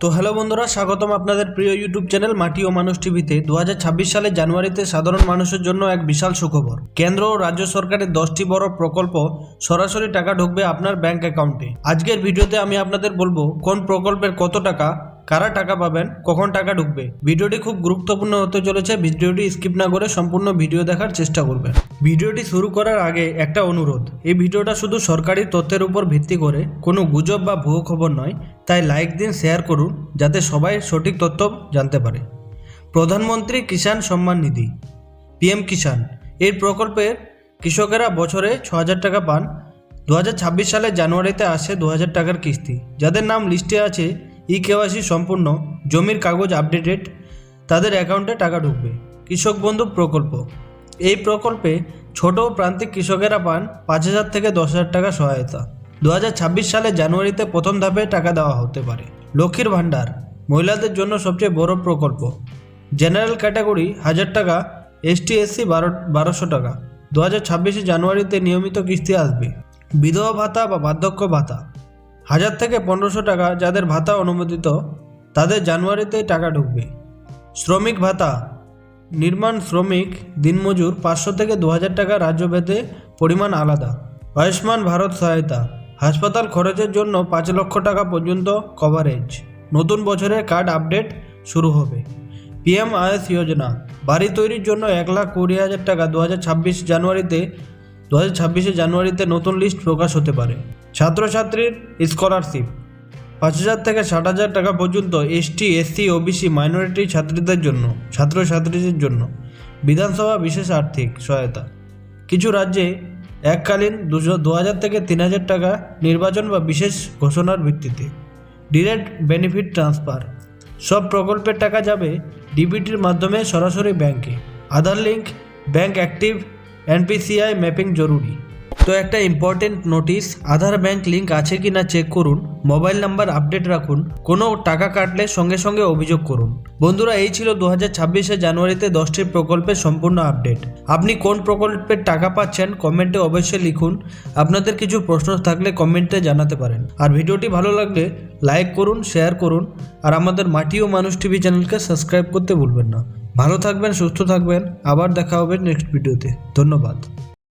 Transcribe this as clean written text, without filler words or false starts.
তো হ্যালো বন্ধুরা, স্বাগতম আপনাদের প্রিয় ইউটিউব চ্যানেল মাটি ও মানুষ টিভিতে। 2026 সালের জানুয়ারিতে সাধারণ মানুষের জন্য এক বিশাল সুখবর। কেন্দ্র ও রাজ্য সরকারের 10টি বড় প্রকল্প সরাসরি টাকা ঢুকবে আপনার ব্যাংক অ্যাকাউন্টে। আজকের ভিডিওতে আমি আপনাদের বলবো কোন প্রকল্পের কত টাকা, কারা টাকা পাবেন, কখন টাকা ঢুকবে। ভিডিওটি খুব গুরুত্বপূর্ণ হতে চলেছে। ভিডিওটি স্কিপ না করে সম্পূর্ণ ভিডিও দেখার চেষ্টা করবেন। ভিডিওটি শুরু করার আগে একটা অনুরোধ, এই ভিডিওটা শুধু সরকারি তথ্যের উপর ভিত্তি করে কোনো গুজব বা ভুয়ো খবর নয়, তাই লাইক দিন, শেয়ার করুন যাতে সবাই সঠিক তথ্য জানতে পারে। প্রধানমন্ত্রী কিষাণ সম্মান নিধি PM কিষাণ, এই প্রকল্পের কৃষকেরা বছরে 6,000 টাকা পান। 2026 সালের জানুয়ারিতে আসে 2,000 টাকার কিস্তি। যাদের নাম লিস্টে আছে, KYC সম্পূর্ণ, জমির কাগজ আপডেটেড, তাদের অ্যাকাউন্টে টাকা ঢুকবে। কৃষক বন্ধু প্রকল্প, এই প্রকল্পে ছোট ও প্রান্তিক কৃষকেরা পান 5,000 থেকে 10,000 টাকা সহায়তা। 2026 সালের জানুয়ারিতে প্রথম ধাপে টাকা দেওয়া হতে পারে। লক্ষ্মীর ভাণ্ডার, মহিলাদের জন্য সবচেয়ে বড় প্রকল্প। জেনারেল ক্যাটাগরি 1,000 টাকা, ST SC 1,200 টাকা। 2026 জানুয়ারিতে নিয়মিত কিস্তি আসবে। বিধবা ভাতা বা বার্ধক্য ভাতা 1,000 থেকে 1,500 টাকা, যাদের ভাতা অনুমোদিত তাদের জানুয়ারিতে টাকা ঢুকবে। শ্রমিক ভাতা, নির্মাণ শ্রমিক, দিনমজুর 500 থেকে 2,000 টাকা, রাজ্যভেদে পরিমাণ আলাদা। আয়ুষ্মান ভারত সহায়তা, হাসপাতাল খরচের জন্য 5 লক্ষ টাকা পর্যন্ত কভারেজ। নতুন বছরের কার্ড আপডেট শুরু হবে। PM আবাস যোজনা, বাড়ি তৈরির জন্য 1,20,000 টাকা। 2026 জানুয়ারিতে নতুন লিস্ট প্রকাশ হতে পারে। ছাত্রছাত্রীর স্কলারশিপ 5,000 থেকে 60,000 টাকা পর্যন্ত, ST SC OBC মাইনরিটি ছাত্রছাত্রীদের জন্য। বিধানসভা বিশেষ আর্থিক সহায়তা, কিছু রাজ্যে এককালীন 2,000 থেকে 3,000 টাকা, নির্বাচন বা বিশেষ ঘোষণার ভিত্তিতে। ডিরেক্ট বেনিফিট ট্রান্সফার, সব প্রকল্পের টাকা যাবে DBTর মাধ্যমে সরাসরি ব্যাংকে। Aadhaar link, bank active, NPCI mapping জরুরি। তো একটা important notice, Aadhaar bank link আছে কি না চেক করুন। মোবাইল নাম্বার আপডেট রাখুন। কোনো টাকা কাটলে সঙ্গে সঙ্গে অভিযোগ করুন। বন্ধুরা, এই ছিল 2026 জানুয়ারিতে 10টি প্রকল্পের সম্পূর্ণ আপডেট। আপনি কোন প্রকল্পের টাকা পাচ্ছেন কমেন্টে অবশ্যই লিখুন। আপনাদের কিছু প্রশ্ন থাকলে কমেন্টে জানাতে পারেন। আর ভিডিওটি ভালো লাগলে লাইক করুন, শেয়ার করুন, আর আমাদের মাটি ও মানুষ টিভি চ্যানেলকে সাবস্ক্রাইব করতে ভুলবেন না। ভালো থাকবেন, সুস্থ থাকবেন। আবার দেখা হবে নেক্সট ভিডিওতে। ধন্যবাদ।